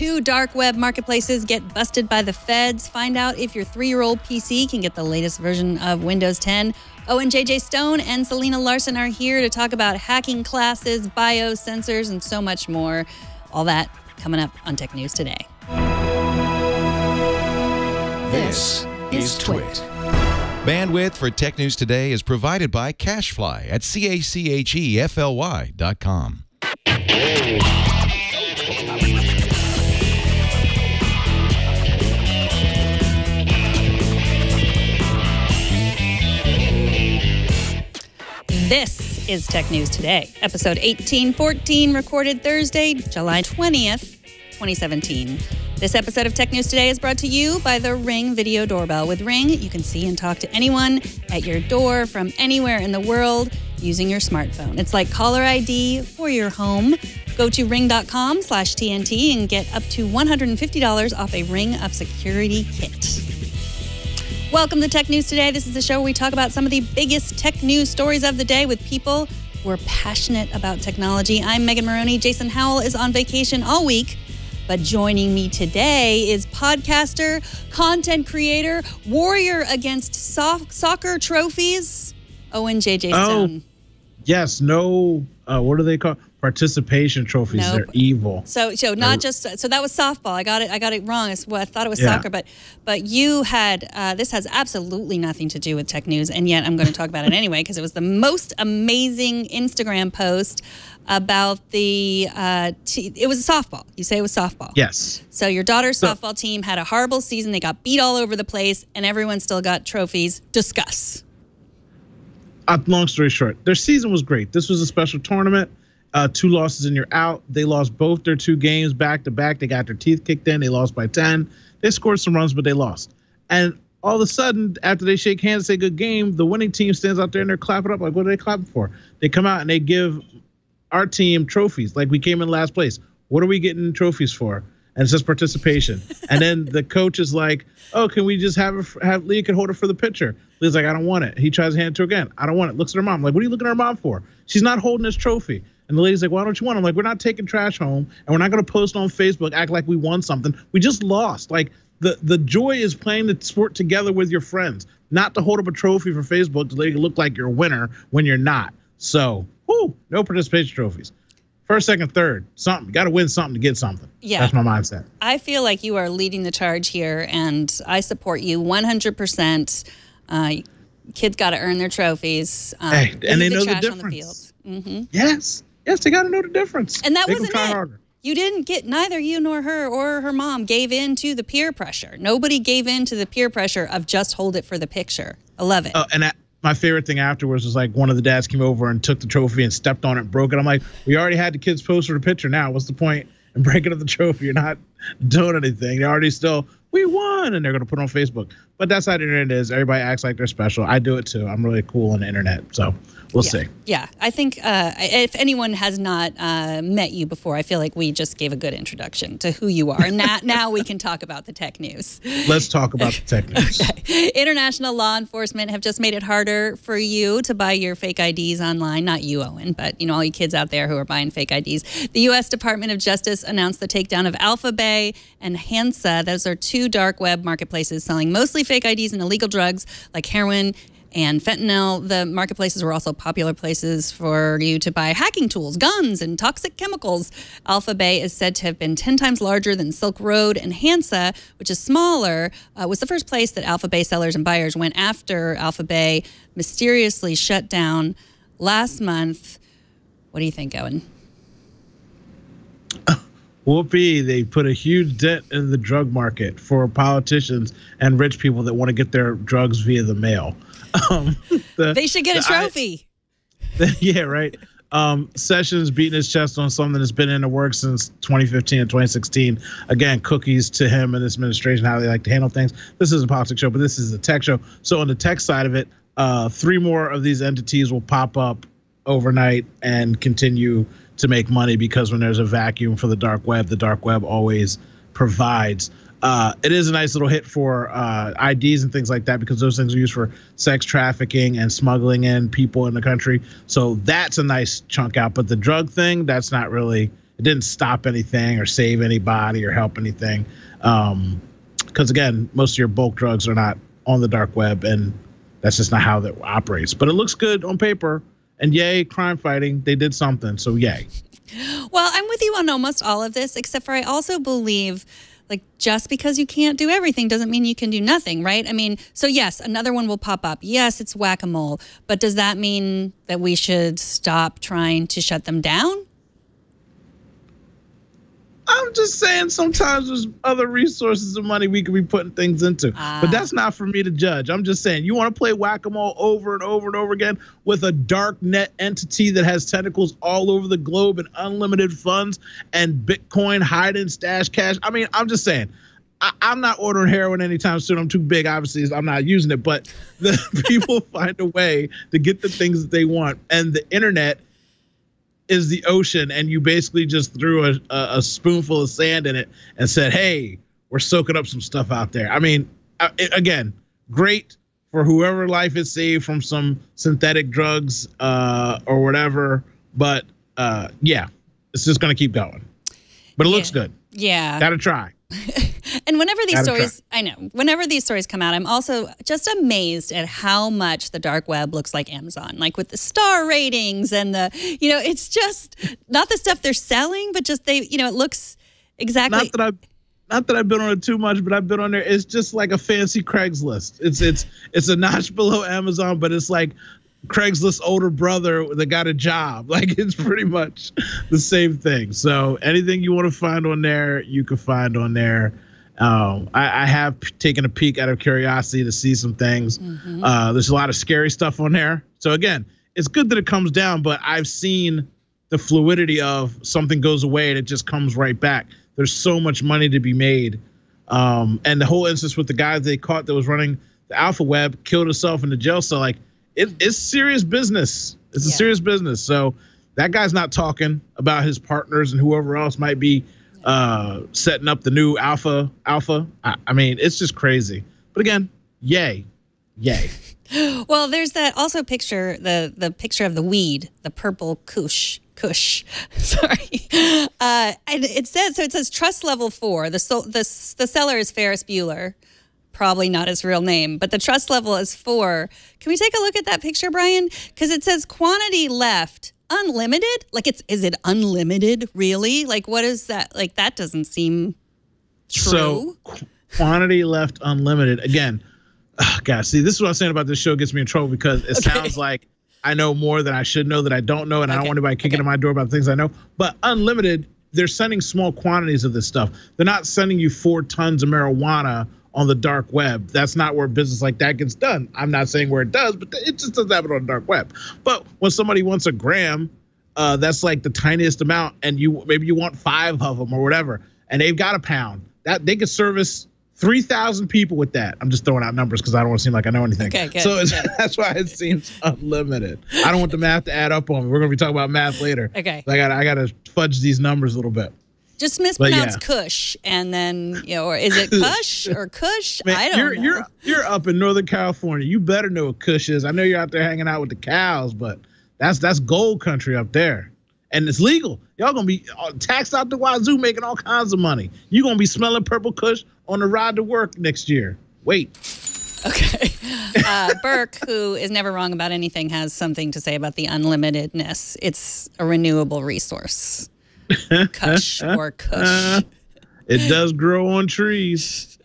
2 dark web marketplaces get busted by the feds. Find out if your 3-year-old PC can get the latest version of Windows 10. Owen J.J. Stone and Selena Larson are here to talk about hacking classes, biosensors, and so much more. All that coming up on Tech News Today. This is Twit. Bandwidth for Tech News Today is provided by CacheFly at CACHEFLY.com. This is Tech News Today, episode 1814, recorded Thursday, July 20th, 2017. This episode of Tech News Today is brought to you by the Ring Video Doorbell. With Ring, you can see and talk to anyone at your door from anywhere in the world using your smartphone. It's like caller ID for your home. Go to ring.com/TNT and get up to $150 off a Ring of Security kit. Welcome to Tech News Today. This is the show where we talk about some of the biggest tech news stories of the day with people who are passionate about technology. I'm Megan Maroney. Jason Howell is on vacation all week. But joining me today is podcaster, content creator, warrior against soccer trophies, Owen J.J. Stone. Yes, no, what do they call participation trophies? Nope. They're evil. So not just so that was softball. I got it wrong. I thought it was soccer, but you had this has absolutely nothing to do with tech news, and yet I'm going to talk about it anyway because it was the most amazing Instagram post about the it was a softball. You say it was softball. Yes. So your daughter's softball team had a horrible season. They got beat all over the place, and everyone still got trophies. Discuss. Long story short, their season was great. This was a special tournament. 2 losses and you're out. They lost both their 2 games back to back. They got their teeth kicked in. They lost by 10. They scored some runs, but they lost. And all of a sudden, after they shake hands and say good game, the winning team stands out there and they're clapping up. Like, what are they clapping for? They come out and they give our team trophies. Like, we came in last place. What are we getting trophies for? And it says participation. And then the coach is like, oh, can we just have Leah can hold it for the pitcher? Leah's like, I don't want it. He tries to hand it to her again. I don't want it. Looks at her mom. Like, what are you looking at her mom for? She's not holding this trophy. And the lady's like, why don't you want it? I'm like, we're not taking trash home, and we're not going to post on Facebook, act like we won something. We just lost. Like, the joy is playing the sport together with your friends, not to hold up a trophy for Facebook to make it look like you're a winner when you're not. So, no participation trophies. First, second, third, something. You got to win something to get something. Yeah. That's my mindset. I feel like you are leading the charge here, and I support you 100%. Kids got to earn their trophies. And they know the difference. Mm-hmm. Yes, they got to know the difference. And that Make wasn't them try it. Harder. You didn't get, neither you nor her or her mom gave in to the peer pressure. Nobody gave in to the peer pressure of just hold it for the picture. I love it. My favorite thing afterwards was like one of the dads came over and took the trophy and stepped on it and broke it. I'm like, we already had the kids pose for the picture. Now, what's the point in breaking up the trophy? You're not doing anything. They're already still, we won, and they're going to put it on Facebook. But that's how the internet is. Everybody acts like they're special. I do it too. I'm really cool on the internet. So we'll see. Yeah, I think if anyone has not met you before, I feel like we just gave a good introduction to who you are. And now we can talk about the tech news. Let's talk about the tech news. Okay. International law enforcement have just made it harder for you to buy your fake IDs online. Not you, Owen, but all you kids out there who are buying fake IDs. The U.S. Department of Justice announced the takedown of Alpha Bay and Hansa. Those are 2 dark web marketplaces selling mostly fake IDs and illegal drugs like heroin and fentanyl. The marketplaces were also popular places for you to buy hacking tools, guns, and toxic chemicals. Alpha Bay is said to have been 10 times larger than Silk Road, and Hansa, which is smaller, was the first place that Alpha Bay sellers and buyers went after Alpha Bay mysteriously shut down last month. What do you think, Owen? Whoopee, they put a huge dent in the drug market for politicians and rich people that want to get their drugs via the mail. They should get a trophy. Yeah, right. Sessions beating his chest on something that's been in the works since 2015 and 2016. Again, cookies to him and this administration, how they like to handle things. This is a politics show, but this is a tech show. So on the tech side of it, 3 more of these entities will pop up overnight and continue to make money, because when there's a vacuum for the dark web always provides. It is a nice little hit for IDs and things like that, because those things are used for sex trafficking and smuggling in people in the country. So that's a nice chunk out. But the drug thing, that's not really, It didn't stop anything or save anybody or help anything. Because again, most of your bulk drugs are not on the dark web, and that's just not how that operates. But it looks good on paper, and yay, crime fighting. They did something, so yay. Well, I'm with you on almost all of this, except for I also believe, like, just because you can't do everything doesn't mean you can do nothing, right? I mean, so yes, another one will pop up. Yes, it's whack-a-mole, but does that mean that we should stop trying to shut them down? I'm just saying sometimes there's other resources and money we could be putting things into. But that's not for me to judge. I'm just saying, you want to play whack-a-mole over and over and over again with a dark net entity that has tentacles all over the globe and unlimited funds and Bitcoin hiding stash cash. I mean, I'm just saying, I'm not ordering heroin anytime soon. I'm too big, obviously. I'm not using it. But the people find a way to get the things that they want. And the internet is the ocean, and you basically just threw a spoonful of sand in it and said, hey, we're soaking up some stuff out there. I mean, again, great for whoever life is saved from some synthetic drugs or whatever. But yeah, it's just going to keep going. But it looks good. Yeah. Got to try. And whenever these stories, I know, whenever these stories come out, I'm also just amazed at how much the dark web looks like Amazon, like with the star ratings and the, it's just not the stuff they're selling, but just it looks exactly. Not that I've been on it too much, but I've been on there. It's just like a fancy Craigslist. It's a notch below Amazon, but it's like Craigslist's older brother that got a job. Like, it's pretty much the same thing. So anything you want to find on there, you can find on there. I have taken a peek out of curiosity to see some things. There's a lot of scary stuff on there. So again, it's good that it comes down, but I've seen the fluidity of something goes away and it just comes right back. There's so much money to be made. And the whole instance with the guy they caught that was running the Alpha Web killed himself in the jail cell. Like, it's serious business. It's a serious business. So that guy's not talking about his partners and whoever else might be setting up the new Alpha. I mean, it's just crazy. But again, yay. Well, there's that also picture, the picture of the weed, the purple kush. Sorry. And it says trust level 4. The seller is Ferris Bueller. Probably not his real name, but the trust level is 4. Can we take a look at that picture, Brian? Because it says quantity left unlimited. Like, is it unlimited, really? Like, what is that? Like, that doesn't seem true. So quantity left unlimited. Again, guys, see, this is what I'm saying about this show gets me in trouble because it sounds like I know more than I should know that I don't know, and I don't want anybody kicking in my door about things I know. But unlimited, they're sending small quantities of this stuff. They're not sending you 4 tons of marijuana on the dark web. That's not where business like that gets done. I'm not saying where it does, but it just doesn't happen on the dark web. But when somebody wants a gram, that's like the tiniest amount, and maybe you want 5 of them or whatever, and they've got a pound. That they could service 3,000 people with that. I'm just throwing out numbers because I don't want to seem like I know anything. Okay, good, so that's why it seems unlimited. I don't want the math to add up on me. We're going to be talking about math later. Okay. So I got to fudge these numbers a little bit. Just mispronounce Kush, and then or is it Kush or Kush? Man, I don't know. You're up in Northern California. You better know what Kush is. I know you're out there hanging out with the cows, but that's gold country up there, and it's legal. Y'all gonna be taxed out the wazoo, making all kinds of money. You gonna be smelling purple Kush on the ride to work next year. Wait. Okay. Burke, who is never wrong about anything, has something to say about the unlimitedness. It's a renewable resource. Kush or Kush. It does grow on trees.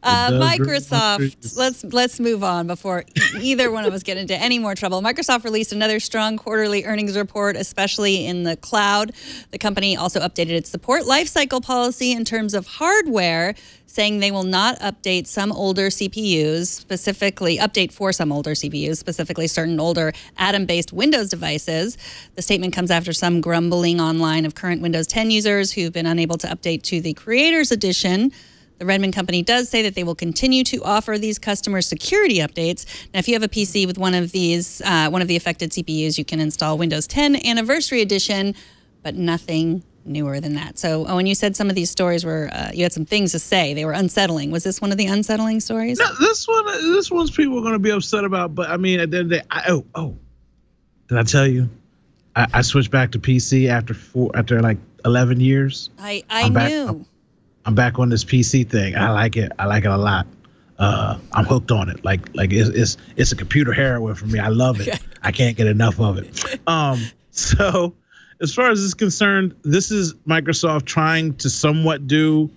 Microsoft, let's move on before either one of us get into any more trouble. Microsoft released another strong quarterly earnings report, especially in the cloud. The company also updated its support lifecycle policy in terms of hardware, saying they will not update some older CPUs, specifically certain older Atom-based Windows devices. The statement comes after some grumbling online of current Windows 10 users who've been unable to update to the Creators Edition. The Redmond company does say that they will continue to offer these customers security updates. Now, if you have a PC with one of these, one of the affected CPUs, you can install Windows 10 Anniversary Edition, but nothing newer than that. So, when you said some of these stories were, you had some things to say, they were unsettling. Was this one of the unsettling stories? No, this one's people are going to be upset about. But I mean, at the end of the day, did I tell you? I switched back to PC after like 11 years. I knew. I'm back on this PC thing. I like it. I like it a lot. I'm hooked on it. Like it's a computer heroin for me. I love it. I can't get enough of it. So as far as this is concerned, this is Microsoft trying to somewhat do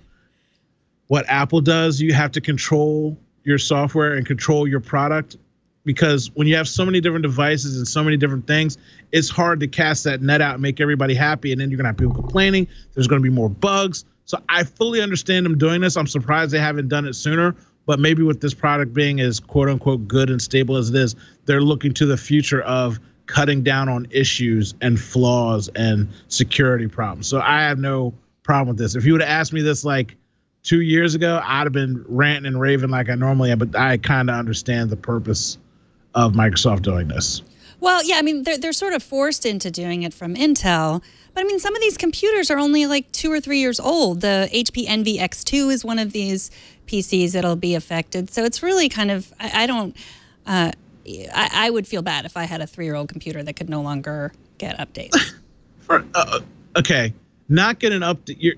what Apple does. You have to control your software and control your product, because when you have so many different devices and so many different things, it's hard to cast that net out and make everybody happy. And then you're gonna have people complaining. There's gonna be more bugs. So I fully understand them doing this. I'm surprised they haven't done it sooner. But maybe with this product being as quote unquote good and stable as it is, they're looking to the future of cutting down on issues and flaws and security problems. So I have no problem with this. If you would have asked me this like 2 years ago, I'd have been ranting and raving like I normally am. But I kind of understand the purpose of Microsoft doing this. Well, yeah, I mean, they're sort of forced into doing it from Intel. But I mean, some of these computers are only like 2 or 3 years old. The HP Envy X2 is one of these PCs that'll be affected. So it's really kind of, I would feel bad if I had a 3-year-old computer that could no longer get updates. Okay, not get an update. You're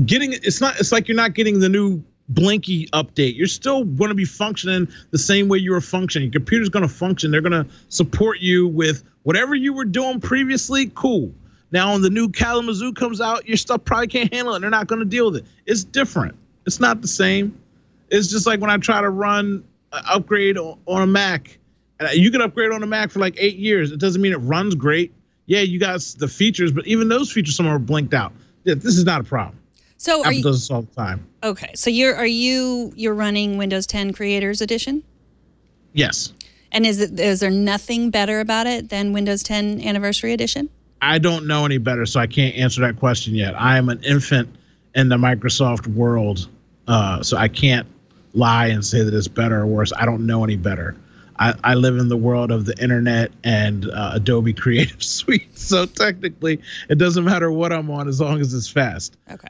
getting, it's like you're not getting the new Blinky update. You're still going to be functioning the same way you were functioning. Your computer's going to function. They're going to support you with whatever you were doing previously. Cool. Now, when the new Kalamazoo comes out, your stuff probably can't handle it. They're not going to deal with it. It's different. It's not the same. It's just like when I try to run an upgrade on a Mac. And you can upgrade on a Mac for like 8 years. It doesn't mean it runs great. Yeah, you got the features, but even those features, some are blinked out. This is not a problem. So Apple does this all the time. Okay, so you're running Windows 10 Creators Edition? Yes. And is there nothing better about it than Windows 10 Anniversary Edition? I don't know any better, so I can't answer that question yet. I am an infant in the Microsoft world, so I can't lie and say that it's better or worse. I don't know any better. I live in the world of the internet and Adobe Creative Suite, so technically it doesn't matter what I'm on as long as it's fast. Okay.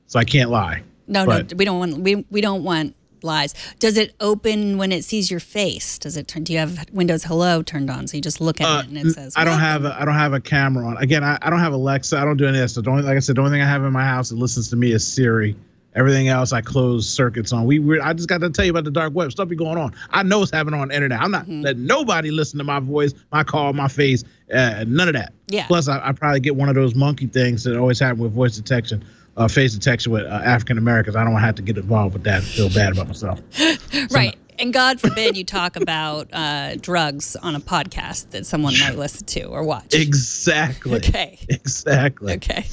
So I can't lie. No, we don't want lies. Does it open when it sees your face? Does it turn? Do you have Windows Hello turned on so you just look at it and it says? I don't have a camera on. Again, I don't have Alexa. I don't do any of that stuff. Like I said, the only thing I have in my house that listens to me is Siri. Everything else, I close circuits on. I just got to tell you about the dark web. Stuff be going on. I know what's happening on the internet. I'm not letting nobody listen to my voice, my call, my face, none of that. Yeah. Plus, I probably get one of those monkey things that always happen with voice detection, face detection with African Americans. I don't have to get involved with that and feel bad about myself. Right. And God forbid you talk about drugs on a podcast that someone might listen to or watch. Exactly. Okay. Exactly. Okay.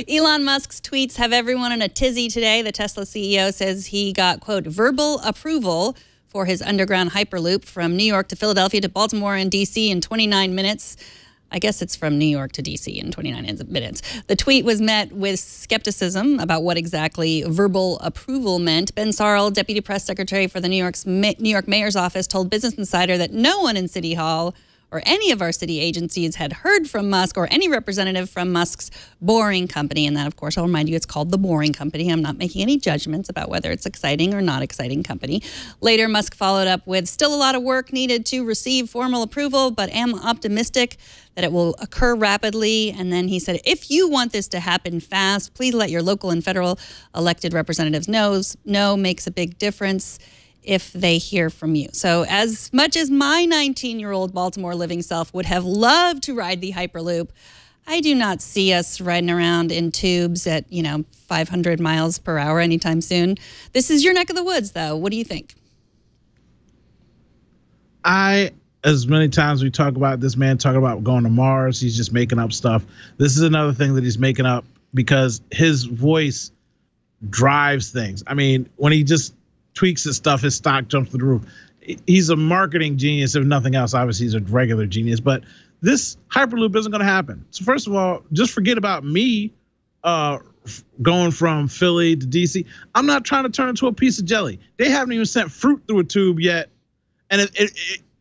Elon Musk's tweets have everyone in a tizzy today. The Tesla CEO says he got, quote, verbal approval for his underground hyperloop from New York to Philadelphia to Baltimore and DC in 29 minutes. I guess it's from New York to DC in 29 minutes. The tweet was met with skepticism about what exactly verbal approval meant. Ben Sarl, deputy press secretary for the New York mayor's office, told Business Insider that no one in City Hall or any of our city agencies had heard from Musk or any representative from Musk's Boring Company. And that, of course, I'll remind you, it's called the Boring Company. I'm not making any judgments about whether it's exciting or not exciting company. Later, Musk followed up with still a lot of work needed to receive formal approval, but am optimistic that it will occur rapidly. And then he said, if you want this to happen fast, please let your local and federal elected representatives know. Makes a big difference if they hear from you. So as much as my 19-year-old Baltimore living self would have loved to ride the Hyperloop, I do not see us riding around in tubes at, 500 miles per hour anytime soon. This is your neck of the woods, though. What do you think? As many times we talk about this man talking about going to Mars, he's just making up stuff. This is another thing that he's making up because his voice drives things. I mean, when he just tweaks his stuff, his stock jumps through the roof. He's a marketing genius, if nothing else. Obviously, he's a regular genius, but this Hyperloop isn't going to happen. So first of all, just forget about me going from Philly to DC. I'm not trying to turn into a piece of jelly. They haven't even sent fruit through a tube yet. And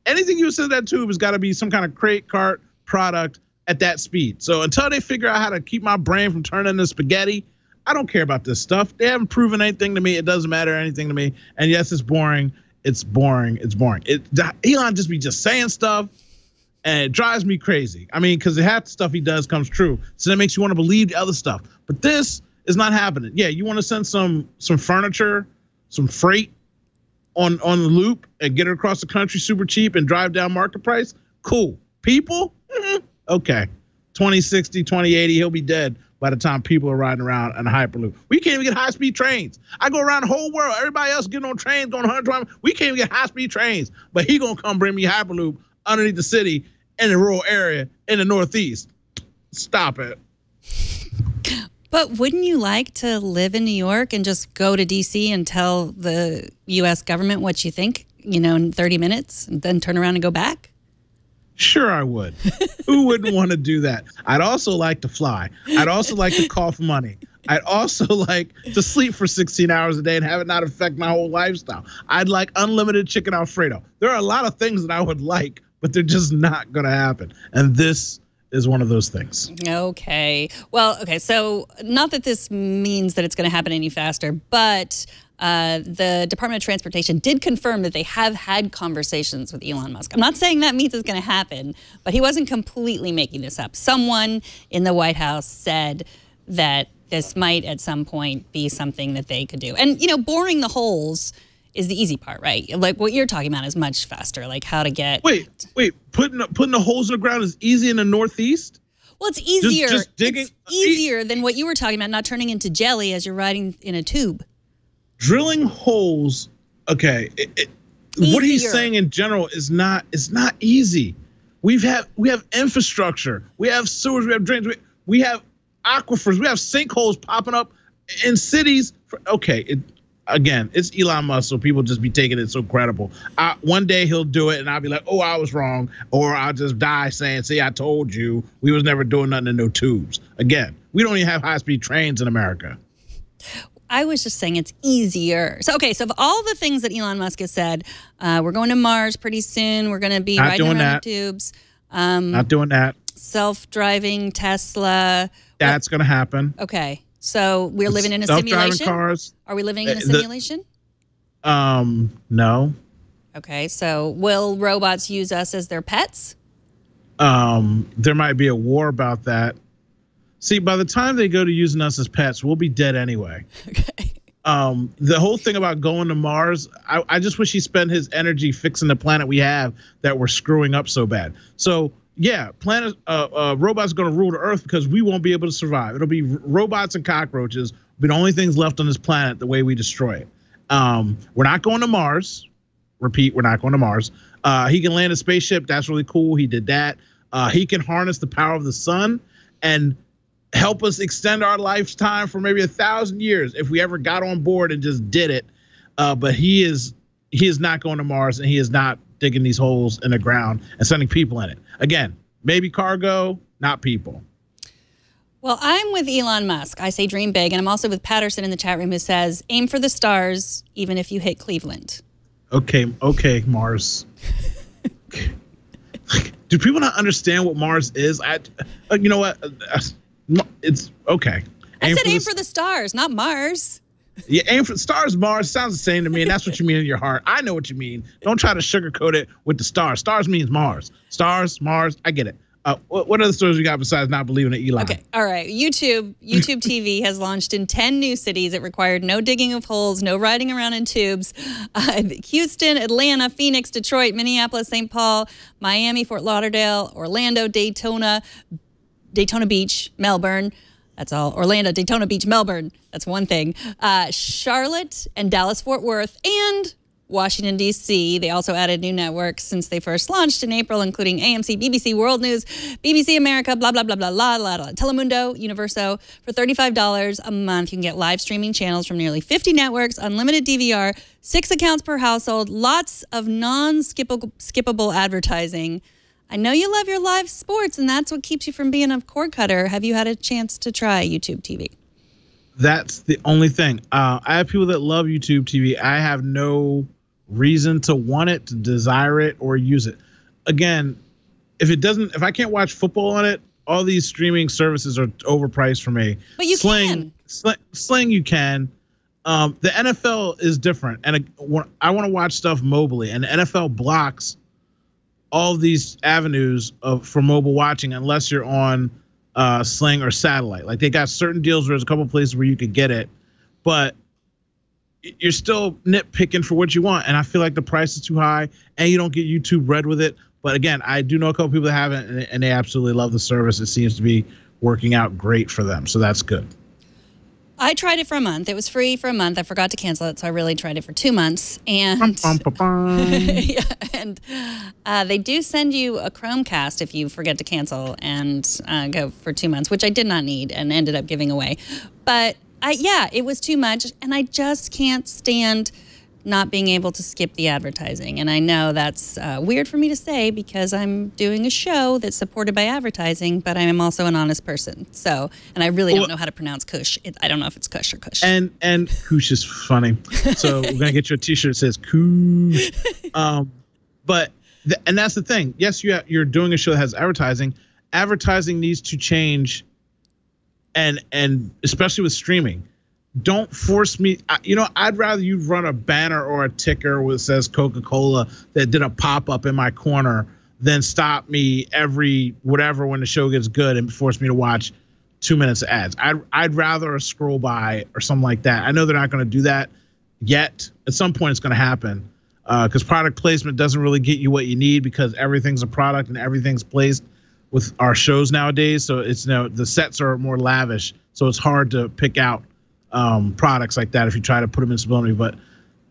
anything you send that tube has got to be some kind of crate cart product at that speed. So until they figure out how to keep my brain from turning into spaghetti, I don't care about this stuff. They haven't proven anything to me. It doesn't matter anything to me. And yes, it's boring. It's boring. It's boring. Elon just be saying stuff And it drives me crazy. I mean, because half the stuff he does comes true. So that makes you want to believe the other stuff. But this is not happening. Yeah, you want to send some furniture, some freight on the loop and get it across the country super cheap and drive down market price? Cool. People? Okay. 2060, 2080, he'll be dead by the time people are riding around in a hyperloop. We can't even get high-speed trains. I go around the whole world. Everybody else getting on trains, going 120. We can't even get high-speed trains. But he going to come bring me hyperloop underneath the city in a rural area in the Northeast. Stop it. But wouldn't you like to live in New York and just go to DC and tell the U.S. government what you think, in 30 minutes and then turn around and go back? Sure, I would. Who wouldn't want to do that? I'd also like to fly. I'd also like to call for money. I'd also like to sleep for 16 hours a day and have it not affect my whole lifestyle. I'd like unlimited chicken Alfredo. There are a lot of things that I would like, but they're just not going to happen. And this is one of those things. Okay. Well, okay. So not that this means that it's going to happen any faster, but the Department of Transportation did confirm that they have had conversations with Elon Musk. I'm not saying that means it's going to happen, but he wasn't completely making this up. Someone in the White House said that this might at some point be something that they could do. And, boring the holes is the easy part, right? Like what you're talking about is much faster, like how to get... Wait, putting the holes in the ground is easy in the Northeast? Well, it's easier. Just digging. It's easier than what you were talking about, not turning into jelly as you're riding in a tube. Drilling holes, okay. What he's saying in general is not easy. We have infrastructure. We have sewers. We have drains. We have aquifers. We have sinkholes popping up in cities. Again, it's Elon Musk, so people just be taking it so credible. One day he'll do it, and I'll be like, oh, I was wrong. Or I'll just die saying, see, I told you. We was never doing nothing in no tubes. Again, we don't even have high-speed trains in America. I was just saying it's easier. So, okay, so of all the things that Elon Musk has said, we're going to Mars pretty soon. We're going to be riding around in tubes. Not doing that. Self-driving Tesla. That's going to happen. Okay. So we're living in a simulation? Cars. Are we living in a simulation? No. Okay. So will robots use us as their pets? There might be a war about that. See, by the time they go to using us as pets, we'll be dead anyway. Okay. The whole thing about going to Mars, I just wish he spent his energy fixing the planet we have that we're screwing up so bad. So yeah, robots are going to rule the Earth because we won't be able to survive. It'll be robots and cockroaches be the only things left on this planet the way we destroy it. We're not going to Mars. Repeat, we're not going to Mars. He can land a spaceship. That's really cool. He did that. He can harness the power of the sun and help us extend our lifetime for maybe 1,000 years if we ever got on board and just did it. But he is not going to Mars, and he is not digging these holes in the ground and sending people in it. Again, maybe cargo, not people. Well, I'm with Elon Musk. I say dream big. And I'm also with Patterson in the chat room who says, aim for the stars, even if you hit Cleveland. Okay, Mars. Do people not understand what Mars is? You know what? It's okay. I said aim for the stars, not Mars. Yeah, aim for stars, Mars sounds the same to me, and that's what you mean in your heart. I know what you mean. Don't try to sugarcoat it with the stars. Stars means Mars. Stars, Mars, I get it. What other stories we got besides not believing in Elon? Okay, all right. YouTube TV has launched in 10 new cities. It required no digging of holes, no riding around in tubes. Houston, Atlanta, Phoenix, Detroit, Minneapolis, St. Paul, Miami, Fort Lauderdale, Orlando, Daytona Beach, Melbourne. That's all. Orlando, Daytona Beach, Melbourne. That's one thing. Charlotte and Dallas-Fort Worth and Washington, D.C. They also added new networks since they first launched in April, including AMC, BBC World News, BBC America, blah, blah, blah, blah, blah, blah, blah. Telemundo, Universo. For $35 a month, you can get live streaming channels from nearly 50 networks, unlimited DVR, 6 accounts per household, lots of non-skippable advertising. I know you love your live sports, and that's what keeps you from being a cord cutter. Have you had a chance to try YouTube TV? That's the only thing. I have people that love YouTube TV. I have no reason to want it, to desire it, or use it. Again, if I can't watch football on it, all these streaming services are overpriced for me. But you can. Sling you can. The NFL is different, and I want to watch stuff mobily, and the NFL blocks all of these avenues for mobile watching unless you're on Sling or satellite. Like they got certain deals where there's a couple places where you could get it, but you're still nitpicking for what you want. And I feel like the price is too high and you don't get YouTube Red with it. But again, I do know a couple people that haven't and they absolutely love the service. It seems to be working out great for them. So that's good. I tried it for a month. It was free for a month. I forgot to cancel it, so I really tried it for 2 months. And yeah, and they do send you a Chromecast if you forget to cancel and go for 2 months, which I did not need and ended up giving away. But yeah, it was too much, and I just can't stand not being able to skip the advertising. And I know that's weird for me to say because I'm doing a show that's supported by advertising, but I am also an honest person. So, and I really don't know how to pronounce Kush. I don't know if it's Kush or Kush. And Kush is funny. So we're gonna get you a T-shirt that says Kush. But and that's the thing. Yes, you're doing a show that has advertising. Advertising needs to change, and especially with streaming. Don't force me. I'd rather you run a banner or a ticker that says Coca-Cola that did a pop-up in my corner than stop me every whatever when the show gets good and force me to watch 2 minutes of ads. I'd rather a scroll by or something like that. I know they're not going to do that yet. At some point, it's going to happen because product placement doesn't really get you what you need because everything's a product and everything's placed with our shows nowadays. So it's the sets are more lavish, so it's hard to pick out products like that if you try to put them in subliminally, but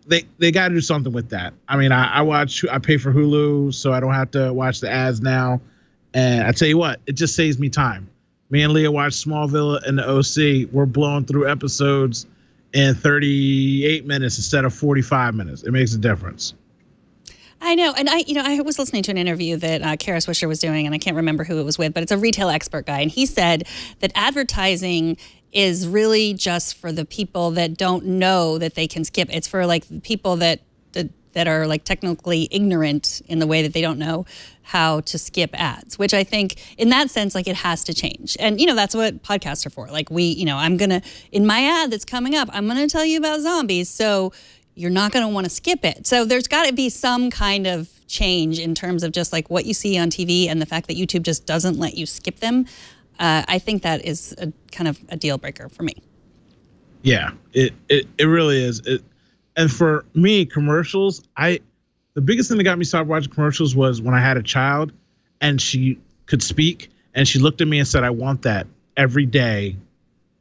they got to do something with that. I mean, I pay for Hulu, so I don't have to watch the ads now. And I tell you what, it just saves me time. Me and Leah watched Smallville and the OC. We're blowing through episodes in 38 minutes instead of 45 minutes. It makes a difference. I know. And I was listening to an interview that Kara Swisher was doing, and I can't remember who it was with, but it's a retail expert guy. And he said that advertising is really just for the people that don't know that they can skip. It's for like people that are like technically ignorant in the way that they don't know how to skip ads, which I think in that sense, like it has to change. And, that's what podcasts are for. Like I'm going to, in my ad that's coming up, I'm going to tell you about zombies. So you're not going to want to skip it. So there's got to be some kind of change in terms of just like what you see on TV and the fact that YouTube just doesn't let you skip them. I think that is a kind of a deal breaker for me. Yeah, it really is. And for me, commercials, the biggest thing that got me started watching commercials was when I had a child and she could speak and she looked at me and said, I want that every day,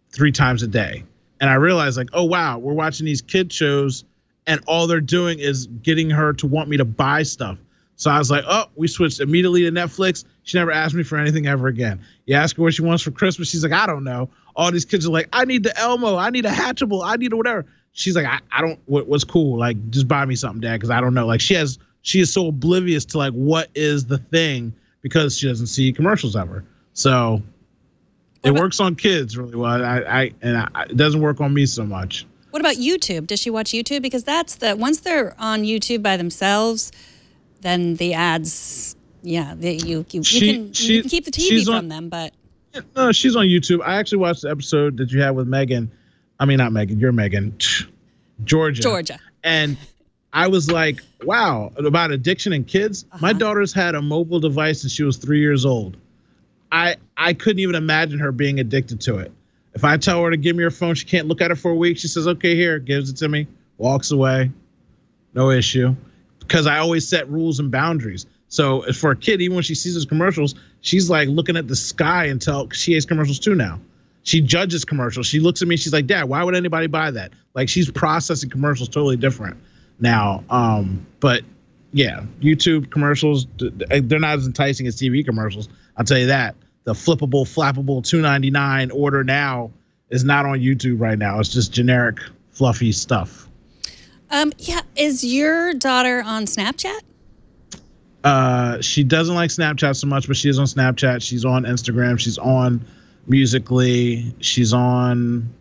3 times a day. And I realized like, oh, wow, we're watching these kid shows and all they're doing is getting her to want me to buy stuff. So I was like, oh, we switched immediately to Netflix. She never asked me for anything ever again. You ask her what she wants for Christmas. She's like, I don't know. All these kids are like, I need the Elmo. I need a Hatchable. I need a whatever. She's like, I don't, what's cool? Like, just buy me something, Dad, because I don't know. Like, she is so oblivious to like what is the thing because she doesn't see commercials ever. So it works on kids really well. It doesn't work on me so much. What about YouTube? Does she watch YouTube? Because that's once they're on YouTube by themselves, then the ads, yeah, you can keep the TV from them, but. No, she's on YouTube. I actually watched the episode that you had with Megan. I mean, not Megan, you're Megan. Georgia. And I was like, wow, about addiction and kids. My daughter's had a mobile device since she was 3 years old. I couldn't even imagine her being addicted to it. If I tell her to give me her phone, she can't look at it for a week. She says, okay, here, gives it to me, walks away. No issue. Because I always set rules and boundaries. So for a kid, even when she sees those commercials, she's like looking at the sky until she hates commercials too now. She judges commercials. She looks at me, she's like, Dad, why would anybody buy that? Like she's processing commercials totally different now. But yeah, YouTube commercials, they're not as enticing as TV commercials. I'll tell you that. The flappable $2.99 order now is not on YouTube right now. It's just generic fluffy stuff. Yeah. Is your daughter on Snapchat? She doesn't like Snapchat so much, but she is on Snapchat. She's on Instagram. She's on Musical.ly. She's on.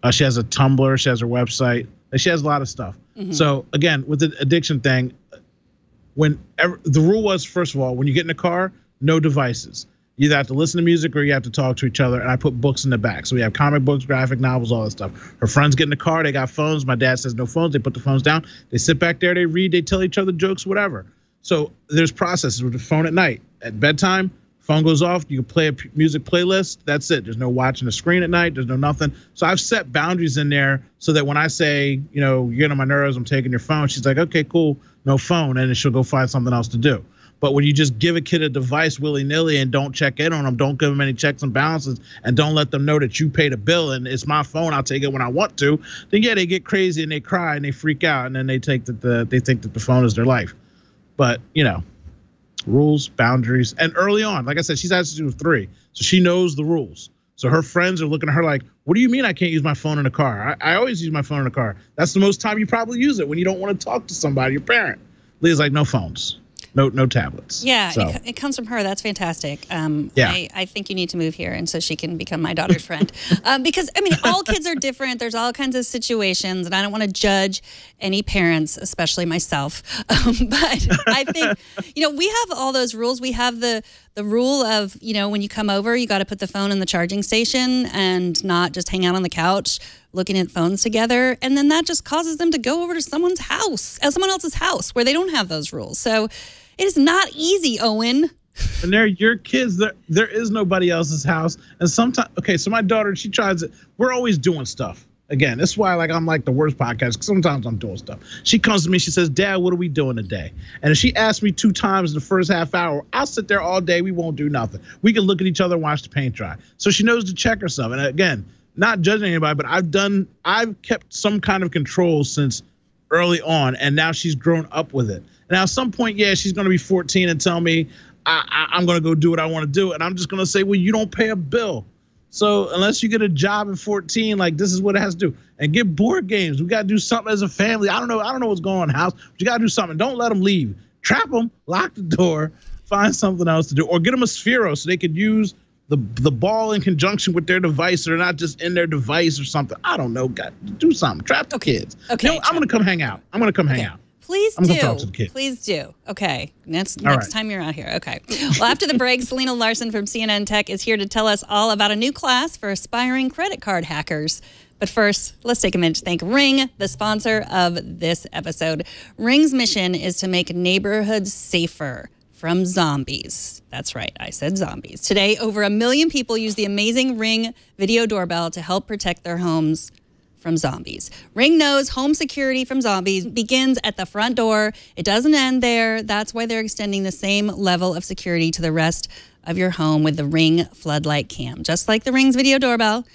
She has a Tumblr. She has her website. She has a lot of stuff. Mm-hmm. So again, with the addiction thing, the rule was, first of all, when you get in a car, no devices. You either have to listen to music or you have to talk to each other. And I put books in the back. So we have comic books, graphic novels, all that stuff. Her friends get in the car. They got phones. My dad says no phones. They put the phones down. They sit back there. They read. They tell each other jokes, whatever. So there's processes with the phone at night. At bedtime, phone goes off. You can play a music playlist. That's it. There's no watching the screen at night. There's no nothing. So I've set boundaries in there so that when I say, you're getting on my nerves, I'm taking your phone, she's like, okay, cool, no phone. And then she'll go find something else to do. But when you just give a kid a device willy-nilly and don't check in on them, don't give them any checks and balances, and don't let them know that you paid a bill and it's my phone, I'll take it when I want to, then yeah, they get crazy and they cry and they freak out, and then they think that the phone is their life. But rules, boundaries, and early on, like I said, she's actually with 3, so she knows the rules. So her friends are looking at her like, what do you mean I can't use my phone in the car? I always use my phone in the car. That's the most time you probably use it, when you don't want to talk to somebody, your parent. Leah's like, no phones. No tablets. Yeah, so. it comes from her. That's fantastic. Yeah. I think you need to move here, and so she can become my daughter's friend. Because, all kids are different. There's all kinds of situations, and I don't want to judge any parents, especially myself. But I think, we have all those rules. We have the rule of, when you come over, you got to put the phone in the charging station and not just hang out on the couch looking at phones together. And then that just causes them to go over to someone else's house where they don't have those rules. So it is not easy, Owen. And they're your kids. There is nobody else's house. And sometimes, so my daughter, she tries it. We're always doing stuff. Again, that's why I'm like the worst podcast, because sometimes I'm doing stuff. She comes to me, she says, Dad, what are we doing today? And if she asks me 2 times in the first half hour, I'll sit there all day. We won't do nothing. We can look at each other and watch the paint dry. So she knows to check herself. And again, not judging anybody, but I've kept some kind of control since early on, and now she's grown up with it. Now, at some point, she's going to be 14 and tell me I'm going to go do what I want to do, and I'm just going to say, well, you don't pay a bill. So unless you get a job at 14, this is what it has to do. And get board games. We got to do something as a family. I don't know what's going on in the house, but you got to do something. Don't let them leave. Trap them, lock the door, find something else to do, or get them a Sphero so they could use the ball in conjunction with their device. So they're not just in their device or something. I don't know. Do something. Trap the kids. Okay. I'm going to come hang out. Hang out. Please I'm do. gonna talk to the kids. Please do. Okay. Next right. time you're out here. Okay. Well, after the break, Selena Larson from CNN Tech is here to tell us all about a new class for aspiring credit card hackers. But first, let's take a minute to thank Ring, the sponsor of this episode. Ring's mission is to make neighborhoods safer from zombies. That's right, I said zombies. Today, over 1 million people use the amazing Ring video doorbell to help protect their homes from zombies. Ring knows home security from zombies begins at the front door. It doesn't end there. That's why they're extending the same level of security to the rest of your home with the Ring Floodlight Cam. Just like the Ring's video doorbell,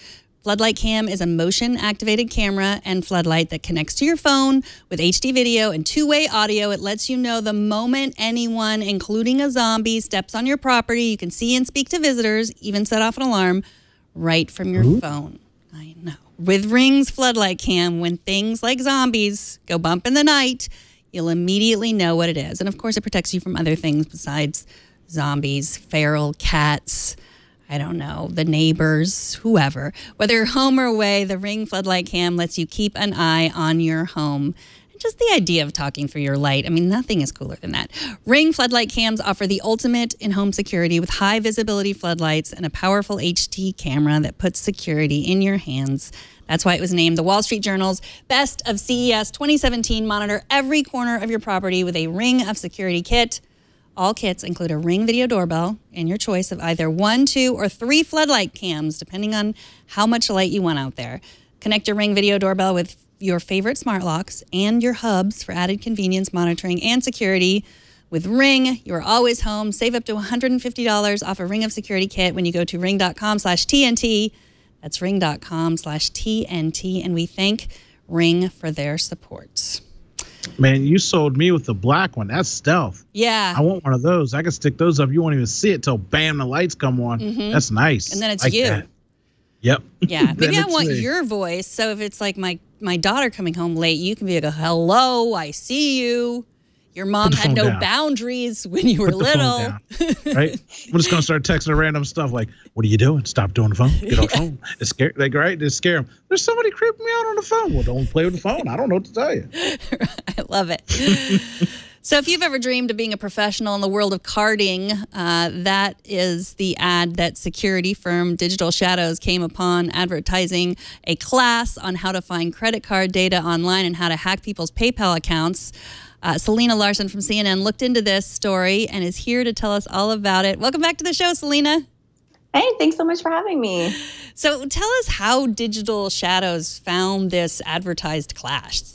Floodlight Cam is a motion-activated camera and floodlight that connects to your phone with HD video and 2-way audio. It lets you know the moment anyone, including a zombie, steps on your property. You can see and speak to visitors, even set off an alarm right from your phone. I know. With Ring's Floodlight Cam, when things like zombies go bump in the night, you'll immediately know what it is. And of course, it protects you from other things besides zombies, feral cats, I don't know, the neighbors, whoever. Whether you're home or away, the Ring Floodlight Cam lets you keep an eye on your home. Just the idea of talking through your light. Nothing is cooler than that. Ring Floodlight Cams offer the ultimate in home security with high visibility floodlights and a powerful HD camera that puts security in your hands. That's why it was named the Wall Street Journal's Best of CES 2017. Monitor every corner of your property with a Ring of Security kit. All kits include a Ring video doorbell and your choice of either 1, 2, or 3 floodlight cams, depending on how much light you want out there. Connect your Ring video doorbell with your favorite smart locks and your hubs for added convenience, monitoring, and security. With Ring, you're always home. Save up to $150 off a Ring of Security kit when you go to ring.com/TNT. That's ring.com/TNT. And we thank Ring for their support. Man, you sold me with the black one. That's stealth. Yeah. I want one of those. I can stick those up. You won't even see it till bam, the lights come on. That's nice. And then it's like you. That. Yep. Yeah. Maybe I want me. your voice. So if it's like my daughter coming home late, you can be like, hello, I see you. Your mom had no boundaries when you were little. Right? I'm just going to start texting her random stuff like, what are you doing? Stop doing the phone. Get off the phone. It's scary. Right? They scare them. There's somebody creeping me out on the phone. Well, don't play with the phone. I don't know what to tell you. I love it. So if you've ever dreamed of being a professional in the world of carding, that is the ad that security firm Digital Shadows came upon, advertising a class on how to find credit card data online and how to hack people's PayPal accounts. Selena Larson from CNN looked into this story and is here to tell us all about it. Welcome back to the show, Selena. Hey, thanks so much for having me. So tell us how Digital Shadows found this advertised class.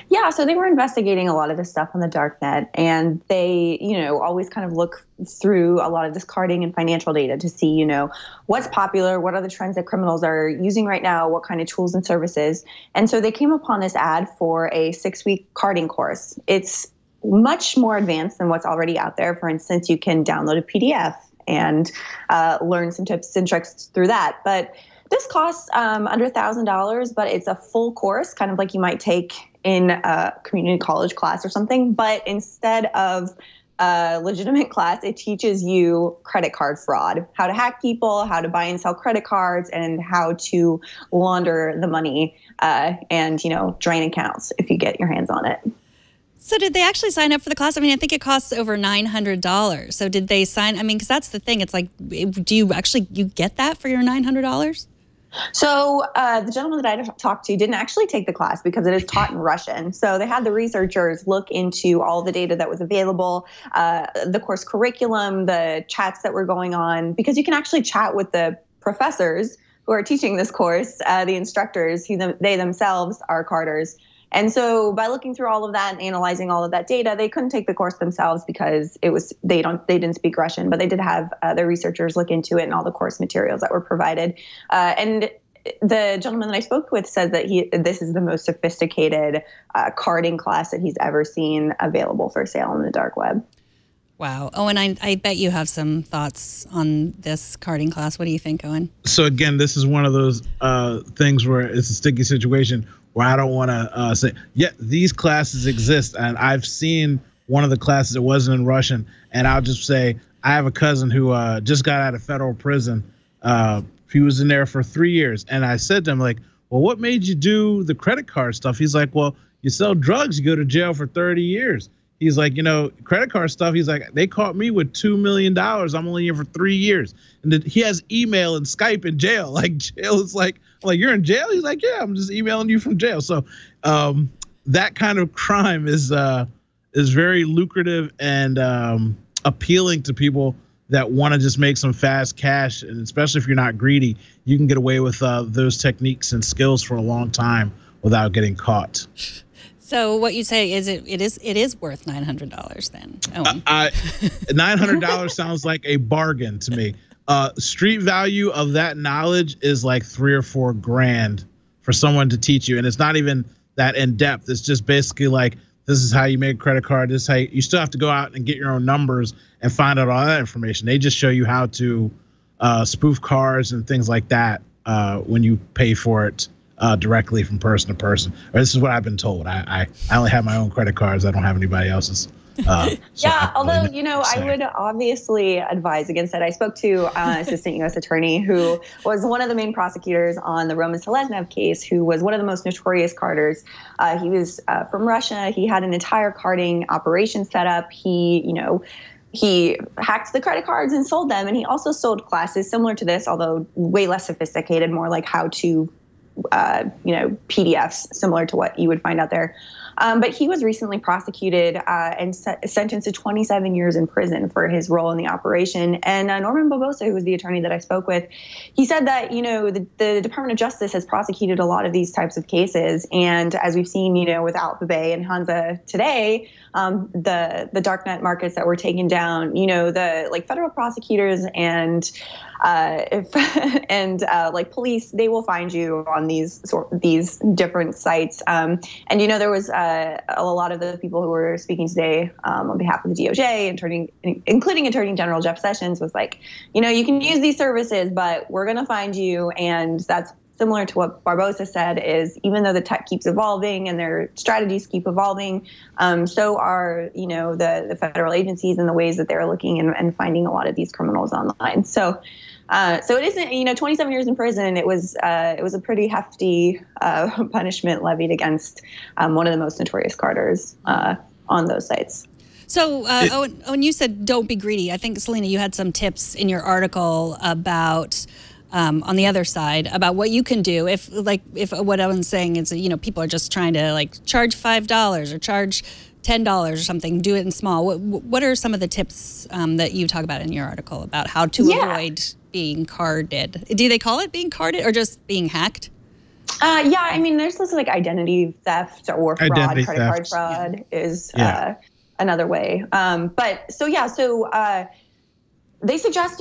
Yeah, so they were investigating a lot of this stuff on the dark net, and they, always kind of look through a lot of this carding and financial data to see, what's popular, what are the trends that criminals are using right now, what kind of tools and services. And so they came upon this ad for a 6-week carding course. It's much more advanced than what's already out there. For instance, you can download a PDF and learn some tips and tricks through that. But this costs under $1,000, but it's a full course, kind of like you might take in a community college class or something. But instead of a legitimate class, it teaches you credit card fraud, how to hack people, how to buy and sell credit cards, and how to launder the money and, drain accounts if you get your hands on it. So did they actually sign up for the class? I mean, I think it costs over $900. So did they sign? I mean, because that's the thing. It's like, do you get that for your $900? So the gentleman that I talked to didn't actually take the class because it is taught in Russian. So they had the researchers look into all the data that was available, the course curriculum, the chats that were going on, because you can actually chat with the professors who are teaching this course, the instructors, they themselves are carders. And so by looking through all of that and analyzing all of that data, they couldn't take the course themselves because they didn't speak Russian, but they did have their researchers look into it and all the course materials that were provided. And the gentleman that I spoke with said that this is the most sophisticated carding class that he's ever seen available for sale on the dark web. Wow. Owen, I bet you have some thoughts on this carding class. What do you think, Owen? So again, this is one of those things where it's a sticky situation where I don't want to say, yeah, these classes exist. And I've seen one of the classes that wasn't in Russian. And I'll just say, I have a cousin who just got out of federal prison. He was in there for 3 years. And I said to him, like, well, what made you do the credit card stuff? He's like, well, you sell drugs, you go to jail for 30 years. He's like, credit card stuff. He's like, they caught me with $2 million. I'm only here for 3 years. And he has email and Skype in jail. Like, jail is like, I'm like, you're in jail? He's like, yeah, I'm just emailing you from jail. So that kind of crime is very lucrative and appealing to people that want to just make some fast cash. And especially if you're not greedy, you can get away with those techniques and skills for a long time without getting caught. So what you say is it is worth $900 then? $900 sounds like a bargain to me. Street value of that knowledge is like $3 or $4 grand for someone to teach you, and it's not even that in depth. It's just basically like, this is how you make a credit card. This is how you still have to go out and get your own numbers and find out all that information. They just show you how to spoof cards and things like that when you pay for it. Directly from person to person. Or this is what I've been told. I only have my own credit cards. I don't have anybody else's. Yeah, although, I would obviously advise against it. I spoke to assistant U.S. attorney who was one of the main prosecutors on the Roman Seleznev case, who was one of the most notorious carders. He was from Russia. He had an entire carding operation set up. He hacked the credit cards and sold them. And he also sold classes similar to this, although way less sophisticated, more like how to PDFs similar to what you would find out there. But he was recently prosecuted and sentenced to 27 years in prison for his role in the operation. And Norman Barbosa, who was the attorney that I spoke with, he said that, the Department of Justice has prosecuted a lot of these types of cases. And as we've seen, with Alpha Bay and Hansa today, the darknet markets that were taken down, the federal prosecutors and police, they will find you on these different sites. And there was a lot of the people who were speaking today on behalf of the DOJ, including Attorney General Jeff Sessions, was like, you can use these services, but we're going to find you. And that's similar to what Barbosa said, is even though the tech keeps evolving and their strategies keep evolving, so are, the federal agencies and the ways that they're looking and finding a lot of these criminals online. So it isn't, 27 years in prison. It was a pretty hefty punishment levied against one of the most notorious carders on those sites. So, Owen, you said don't be greedy. I think, Selena, you had some tips in your article about on the other side about what you can do if what Owen's saying is, people are just trying to charge $5 or charge $10 or something, do it in small. What are some of the tips that you talk about in your article about how to avoid being carded? Do they call it being carded or just being hacked? Yeah, I mean, there's this like identity theft or fraud. Identity credit theft. card fraud is another way. They suggest,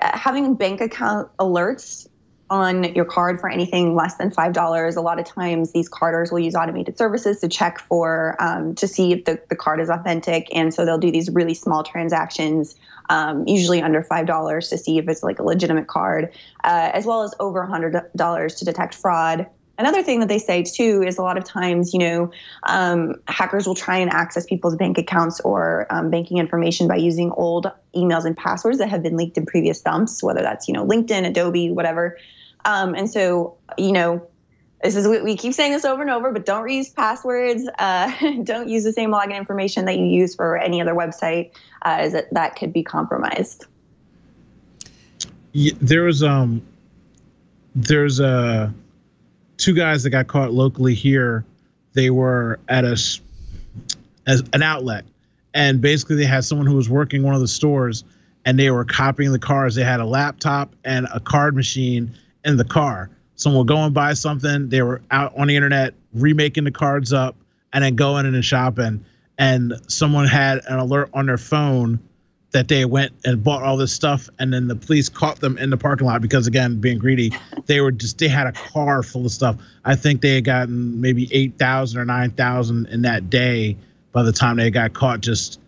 having bank account alerts on your card for anything less than $5. A lot of times these carders will use automated services to check for, to see if the card is authentic. And so they'll do these really small transactions, usually under $5 to see if it's like a legitimate card, as well as over $100 to detect fraud. Another thing that they say too is a lot of times, hackers will try and access people's bank accounts or banking information by using old emails and passwords that have been leaked in previous dumps, whether that's, LinkedIn, Adobe, whatever. And so, this is we keep saying this over and over, but don't reuse passwords. Don't use the same login information that you use for any other website, as that could be compromised. Yeah, there's two guys that got caught locally here. They were at as an outlet, and basically they had someone who was working one of the stores, and they were copying the cars. They had a laptop and a card machine in the car. Someone would go and buy something. They were out on the internet remaking the cards up and then going in and shopping. And someone had an alert on their phone that they went and bought all this stuff, and then the police caught them in the parking lot because, again, being greedy, they had a car full of stuff. I think they had gotten maybe 8,000 or 9,000 in that day by the time they got caught just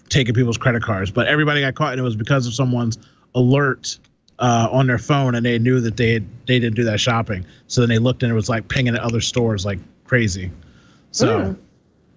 taking people's credit cards. But everybody got caught, and it was because of someone's alert on their phone, and they knew that they didn't do that shopping. So then they looked, and it was like pinging at other stores like crazy. So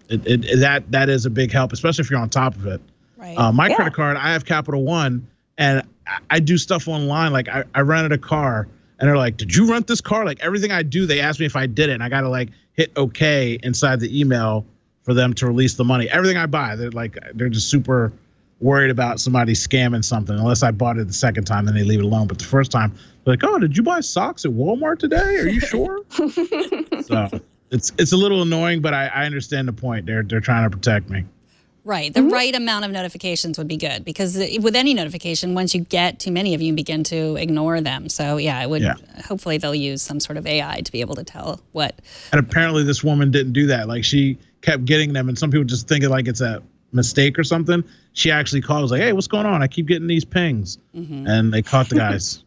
that is a big help, especially if you're on top of it. Right. My credit card, I have Capital One, and I do stuff online. Like I rented a car, and they're like, "Did you rent this car?" Like everything I do, they ask me if I did it, and I gotta like hit OK inside the email for them to release the money. Everything I buy, they're just super worried about somebody scamming something. Unless I bought it the second time, then they leave it alone. But the first time, they're like, "Oh, did you buy socks at Walmart today? Are you sure?" So it's a little annoying, but I understand the point. They're trying to protect me. Right. The right amount of notifications would be good, because with any notification, once you get too many of you, you begin to ignore them. So hopefully they'll use some sort of AI to be able to tell what. And apparently this woman didn't do that. Like she kept getting them, and some people just think like it's a mistake or something. She actually called, was like, "Hey, what's going on? I keep getting these pings." And they caught the guys.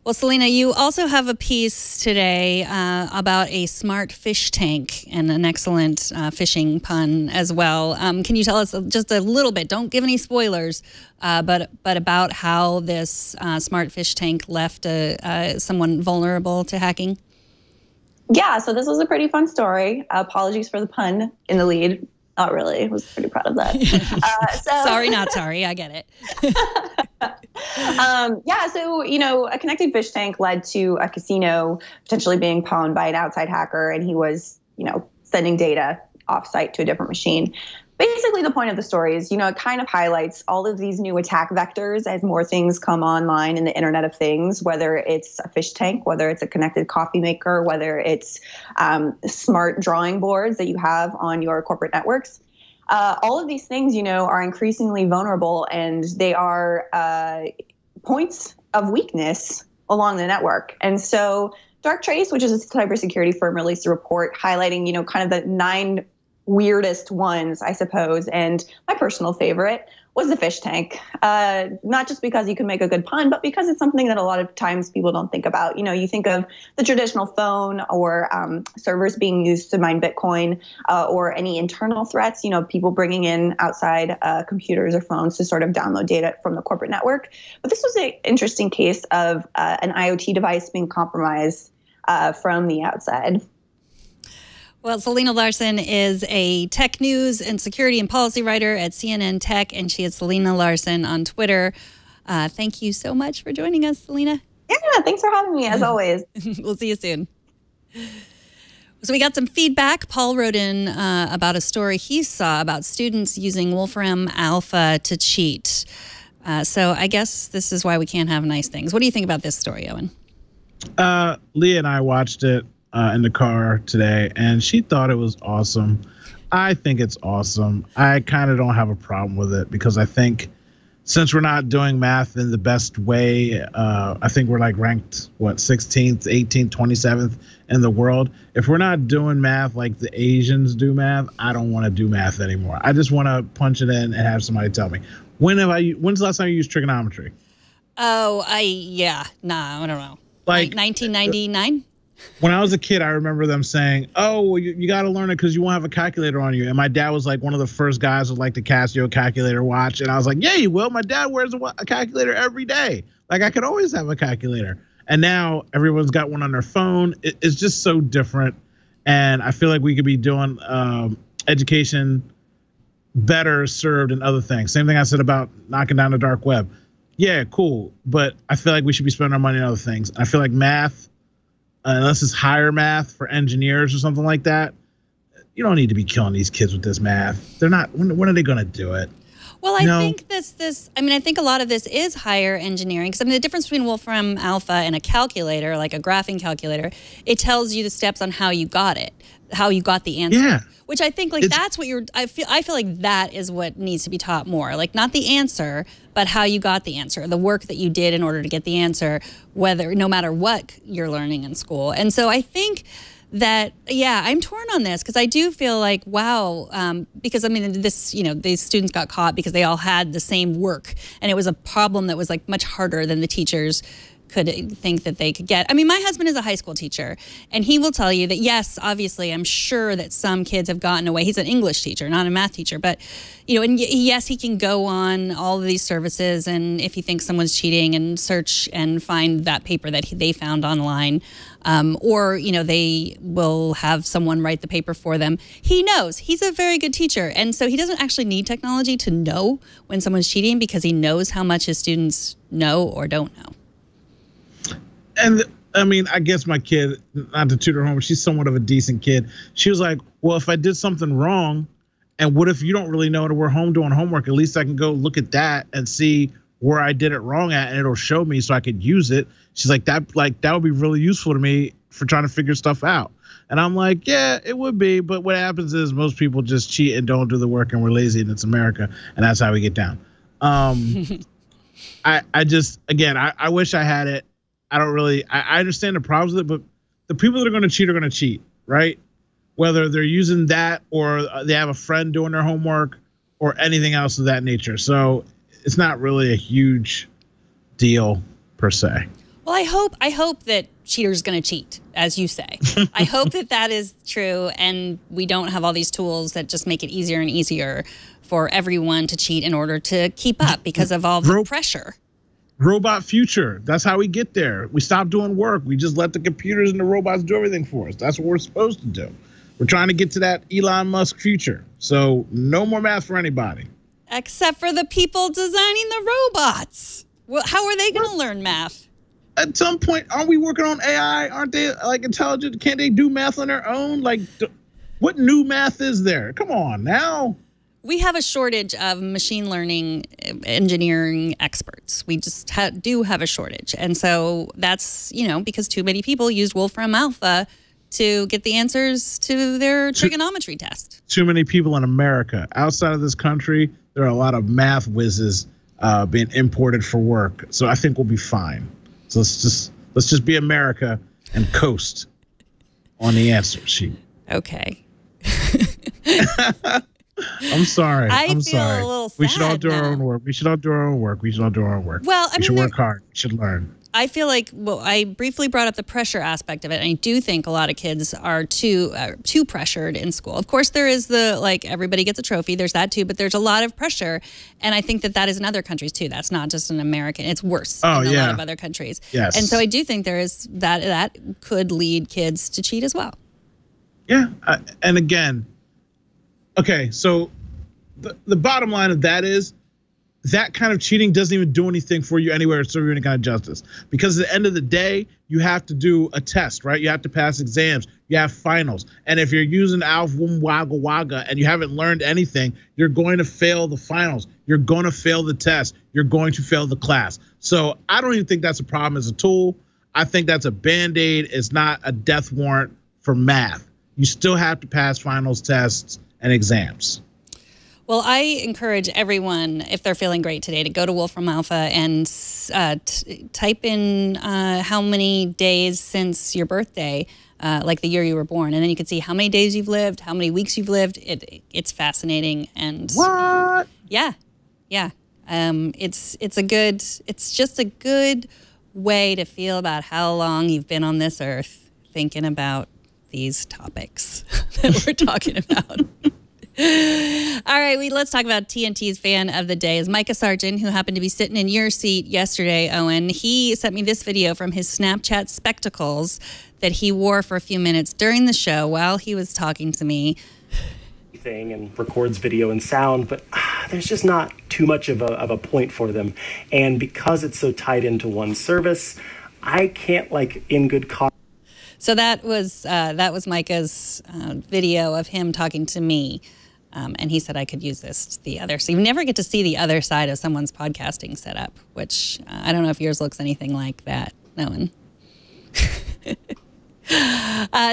Well, Selena, you also have a piece today about a smart fish tank and an excellent fishing pun as well. Can you tell us just a little bit, don't give any spoilers, but about how this smart fish tank left someone vulnerable to hacking? Yeah, so this was a pretty fun story. Apologies for the pun in the lead. Not really. I was pretty proud of that. Sorry, not sorry. I get it. So, a connected fish tank led to a casino potentially being pawned by an outside hacker, and he was, sending data offsite to a different machine. Basically, the point of the story is, it kind of highlights all of these new attack vectors as more things come online in the Internet of Things, whether it's a fish tank, whether it's a connected coffee maker, whether it's smart drawing boards that you have on your corporate networks. All of these things, are increasingly vulnerable, and they are points of weakness along the network. And so Darktrace, which is a cybersecurity firm, released a report highlighting, kind of the 9 weirdest ones, I suppose. And my personal favorite was the fish tank. Not just because you can make a good pun, but because it's something that a lot of times people don't think about. You think of the traditional phone or servers being used to mine Bitcoin or any internal threats, people bringing in outside computers or phones to sort of download data from the corporate network. But this was an interesting case of an IoT device being compromised from the outside. Well, Selena Larson is a tech news and security and policy writer at CNN Tech, and she is Selena Larson on Twitter. Thank you so much for joining us, Selena. Yeah, thanks for having me, as always. We'll see you soon. So we got some feedback. Paul wrote in about a story he saw about students using Wolfram Alpha to cheat. So I guess this is why we can't have nice things. What do you think about this story, Owen? Leah and I watched it in the car today, and she thought it was awesome. I think it's awesome. I kind of don't have a problem with it because I think since we're not doing math in the best way, I think we're like ranked, 16th, 18th, 27th in the world. If we're not doing math like the Asians do math, I don't want to do math anymore. I just want to punch it in and have somebody tell me. When's the last time you used trigonometry? Oh, I don't know. Like 1999? When I was a kid, I remember them saying, "Oh, well, you got to learn it because you won't have a calculator on you." And my dad was like one of the first guys with like the Casio calculator watch, and I was like, "Yeah, you will." My dad wears a calculator every day. Like I could always have a calculator. And now everyone's got one on their phone. It's just so different, and I feel like we could be doing education better served in other things. Same thing I said about knocking down the dark web. Yeah, cool, but I feel like we should be spending our money on other things. I feel like math. Unless it's higher math for engineers or something like that, you don't need to be killing these kids with this math. They're not. When are they going to do it? Well, I think I think a lot of this is higher engineering. Because the difference between Wolfram Alpha and a calculator, like a graphing calculator, it tells you the steps on how you got it, how you got the answer. Yeah. Which I think that's what I feel like that is what needs to be taught more. Like not the answer, but how you got the answer, the work that you did in order to get the answer, no matter what you're learning in school. And so I think that, I'm torn on this because I do feel like, wow, because these students got caught because they all had the same work and it was a problem that was like much harder than the teachers could think that they could get. My husband is a high school teacher, and he will tell you that, yes, obviously, I'm sure that some kids have gotten away. He's an English teacher, not a math teacher, but, and yes, he can go on all of these services, and if he thinks someone's cheating and search and find that paper that they found online, or, they will have someone write the paper for them. He knows. He's a very good teacher, and so he doesn't actually need technology to know when someone's cheating because he knows how much his students know or don't know. And I guess my kid, not to tutor home, she's somewhat of a decent kid. She was like, well, if I did something wrong, and what if you don't really know and we're home doing homework, at least I can go look at that and see where I did it wrong at, and it'll show me so I could use it. She's like, that would be really useful to me for trying to figure stuff out. And I'm like, yeah, it would be. But what happens is most people just cheat and don't do the work, and we're lazy, and it's America. And that's how we get down. I wish I had it. I understand the problems with it, but the people that are going to cheat, right? Whether they're using that or they have a friend doing their homework or anything else of that nature. So it's not really a huge deal per se. Well, I hope that cheaters going to cheat, as you say. I hope that is true, and we don't have all these tools that just make it easier and easier for everyone to cheat in order to keep up because of all the pressure. Robot future. That's how we get there. We stop doing work. We just let the computers and the robots do everything for us. That's what we're supposed to do. We're trying to get to that Elon Musk future. So no more math for anybody. Except for the people designing the robots. Well, how are they going to learn math? At some point, aren't we working on AI? Aren't they like intelligent? Can't they do math on their own? Like, what new math is there? Come on now. We have a shortage of machine learning engineering experts. We just do have a shortage. And so that's, because too many people used Wolfram Alpha to get the answers to their trigonometry test. Too many people in America. Outside of this country, there are a lot of math whizzes being imported for work. So I think we'll be fine. So let's just be America and coast on the answer sheet. Okay. I'm sorry. I'm sorry. A little sad we should all do now. our own work. We should all do our own work. Well, we should work hard. We should learn. I feel like, I briefly brought up the pressure aspect of it, and I do think a lot of kids are too pressured in school. Of course, there is everybody gets a trophy. There's that too, but there's a lot of pressure, and I think that is in other countries too. That's not just an American. It's worse in a lot of other countries. Yes. And so I do think there is that could lead kids to cheat as well. Yeah, and again, okay, so the bottom line of that is that kind of cheating doesn't even do anything for you anywhere or serve you any kind of justice. Because at the end of the day, you have to do a test, right? You have to pass exams. You have finals. And if you're using Alpha Wagga Wagga and you haven't learned anything, you're going to fail the finals. You're going to fail the test. You're going to fail the class. So I don't even think that's a problem as a tool. I think that's a Band-Aid. It's not a death warrant for math. You still have to pass finals tests and exams. Well, I encourage everyone, if they're feeling great today, to go to Wolfram Alpha and type in how many days since your birthday, like the year you were born, and then you can see how many days you've lived, how many weeks you've lived. It's fascinating, and what? Yeah. It's just a good way to feel about how long you've been on this earth, thinking about these topics that we're talking about. All right, let's talk about TNT's fan of the day is Micah Sargent, who happened to be sitting in your seat yesterday, Owen. He sent me this video from his Snapchat spectacles that he wore for a few minutes during the show while he was talking to me. Thing and records video and sound, but there's just not too much of a point for them. And because it's so tied into one service, I can't, like, in good cause. So that was Micah's video of him talking to me. And he said I could use this the other. So you never get to see the other side of someone's podcasting setup, which I don't know if yours looks anything like that, Owen.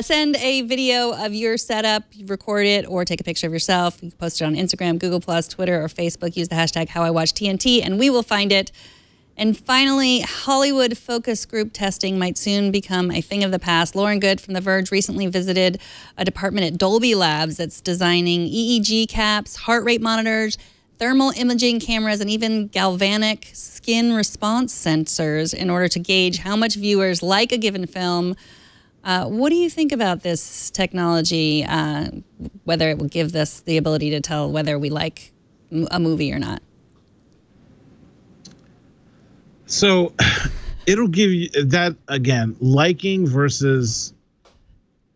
Send a video of your setup, record it, or take a picture of yourself. You can post it on Instagram, Google+, Twitter, or Facebook. Use the hashtag HowIWatchTNT, and we will find it. And finally, Hollywood focus group testing might soon become a thing of the past. Lauren Good from The Verge recently visited a department at Dolby Labs that's designing EEG caps, heart rate monitors, thermal imaging cameras, and even galvanic skin response sensors in order to gauge how much viewers like a given film. What do you think about this technology, whether it will give us the ability to tell whether we like a movie or not? So it'll give you that, again, liking versus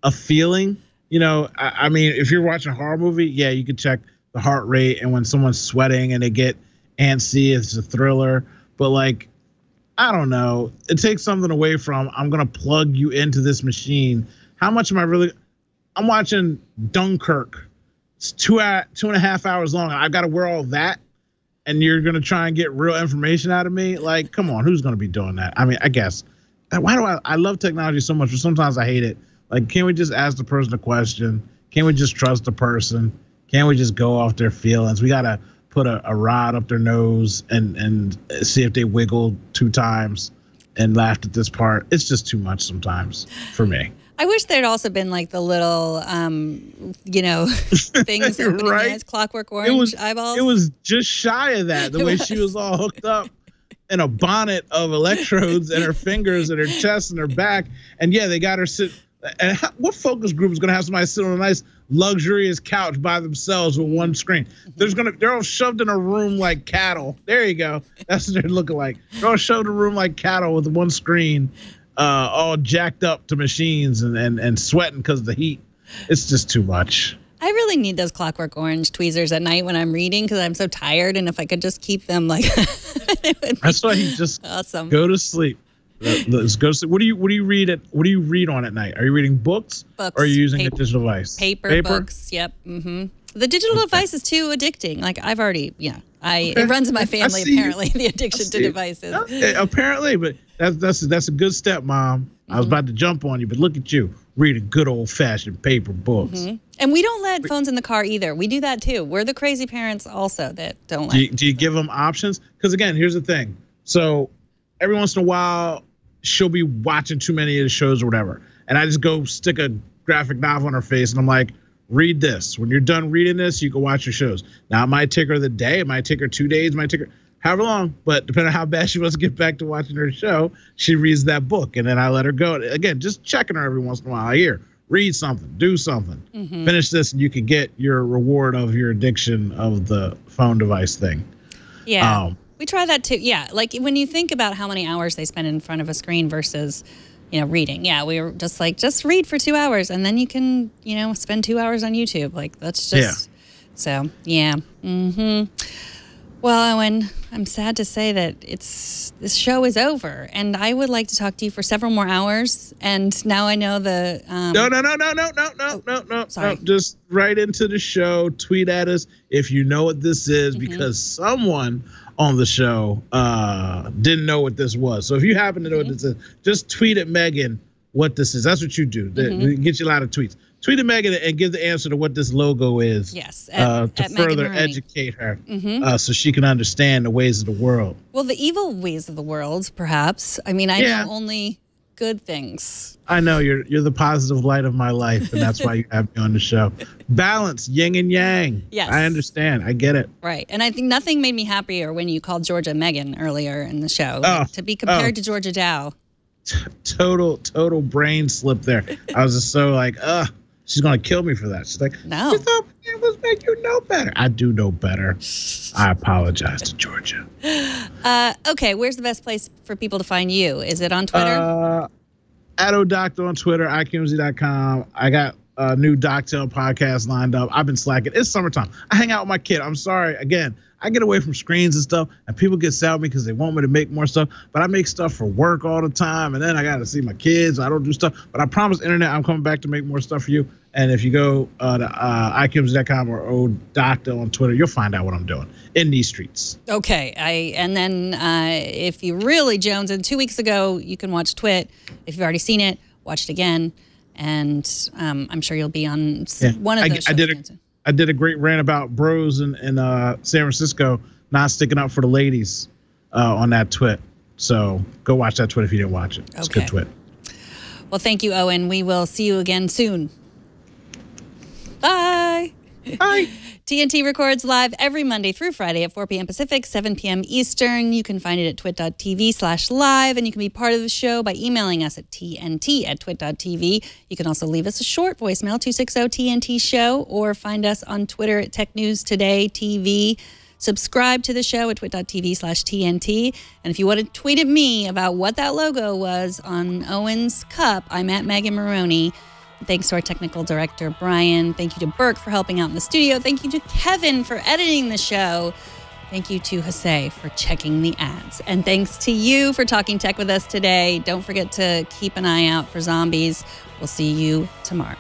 a feeling. You know, I mean, if you're watching a horror movie, yeah, you can check the heart rate, and when someone's sweating and they get antsy, it's a thriller. But, like, I don't know. It takes something away from, I'm going to plug you into this machine. How much am I really? I'm watching Dunkirk. It's 2.5 hours long. I've got to wear all that. And you're going to try and get real information out of me? Like, come on, who's going to be doing that? I mean, I guess. Why do I love technology so much, but sometimes I hate it. Like, can't we just ask the person a question? Can't we just trust the person? Can't we just go off their feelings? We got to put a rod up their nose and see if they wiggle 2 times and laughed at this part. It's just too much sometimes for me. I wish there'd also been like the little, things opening right? eyes, Clockwork Orange eyeballs. It was just shy of that. The way she was all hooked up in a bonnet of electrodes and her fingers and her chest and her back. And yeah, they got her sit. And what focus group is going to have somebody sit on a nice luxurious couch by themselves with one screen? They're all shoved in a room like cattle. There you go. That's what they're looking like. They're all shoved in a room like cattle with one screen. All jacked up to machines and sweating because of the heat. It's just too much. I really need those Clockwork Orange tweezers at night when I'm reading because I'm so tired, and if I could just keep them like that's why you just awesome. Go to sleep. Let's go to sleep. What do you read on at night? Are you reading books? Or are you using a digital device? Paper books. Yep. Mm-hmm. The digital device is too addicting. Like I've already, it runs in my family apparently. The addiction to devices. Apparently, but that's a good step, Mom. Mm-hmm. I was about to jump on you, but look at you reading good old fashioned paper books. Mm-hmm. And we don't let phones in the car either. We do that too. We're the crazy parents also that don't let. Do you give them options? Because again, here's the thing. So every once in a while, she'll be watching too many of the shows or whatever, and I just go stick a graphic novel on her face, and I'm like, read this. When you're done reading this, you can watch your shows. Now, it might take her the day, it might take her 2 days, it might take her however long, but depending on how bad she wants to get back to watching her show, she reads that book, and then I let her go. Again, just checking her every once in a while. Here, read something, do something, finish this, and you can get your reward of your addiction of the phone device thing. Yeah. We try that too. Yeah. Like when you think about how many hours they spend in front of a screen versus, reading. Yeah. We were just like, just read for 2 hours and then you can, spend 2 hours on YouTube. Like that's just, so yeah. Mm-hmm. Well, Owen, I'm sad to say that this show is over, and I would like to talk to you for several more hours. And now I know the No. Sorry. Just right into the show. Tweet at us if you know what this is, because someone on the show didn't know what this was. So if you happen to know what this is, just tweet at Megan what this is. That's what you do. It gets you a lot of tweets. Tweet at Megan and give the answer to what this logo is. Yes, to further educate her, so she can understand the ways of the world. Well, the evil ways of the world, perhaps. I mean, I know only good things. I know you're the positive light of my life, and that's why you have me on the show. Balance, yin and yang. Yes, I understand. I get it. Right, and I think nothing made me happier when you called Georgia Megan earlier in the show. To be compared to Georgia Dow. Total brain slip there. I was just so like, she's gonna kill me for that. She's like, no, you thought it was make you know better. I do know better. I apologize to Georgia. Okay, where's the best place for people to find you? Is it on Twitter? At ODoctor on Twitter, iqmz.com. I got a new Doctail podcast lined up. I've been slacking. It's summertime. I hang out with my kid. I'm sorry. Again, I get away from screens and stuff, and people get sad at me because they want me to make more stuff. But I make stuff for work all the time, and then I got to see my kids. I don't do stuff. But I promise, Internet, I'm coming back to make more stuff for you. And if you go to iqmz.com or ODoctor on Twitter, you'll find out what I'm doing in these streets. Okay. And then if you really Jones, and 2 weeks ago, you can watch Twit. If you've already seen it, watch it again. And I'm sure you'll be on one of those shows. I did a great rant about bros in San Francisco not sticking up for the ladies on that Twit. So go watch that Twit if you didn't watch it. It's a good Twit. Well, thank you, Owen. We will see you again soon. Bye. Bye. TNT records live every Monday through Friday at 4 p.m. Pacific, 7 p.m. Eastern. You can find it at twit.tv/live, and you can be part of the show by emailing us at tnt@twit.tv. You can also leave us a short voicemail, 260-TNT-SHOW, or find us on Twitter at Tech News Today TV. Subscribe to the show at twit.tv/TNT. And if you want to tweet at me about what that logo was on Owen's cup, I'm at Megan Maroney. Thanks to our technical director, Brian. Thank you to Burke for helping out in the studio. Thank you to Kevin for editing the show. Thank you to Jose for checking the ads. And thanks to you for talking tech with us today. Don't forget to keep an eye out for zombies. We'll see you tomorrow.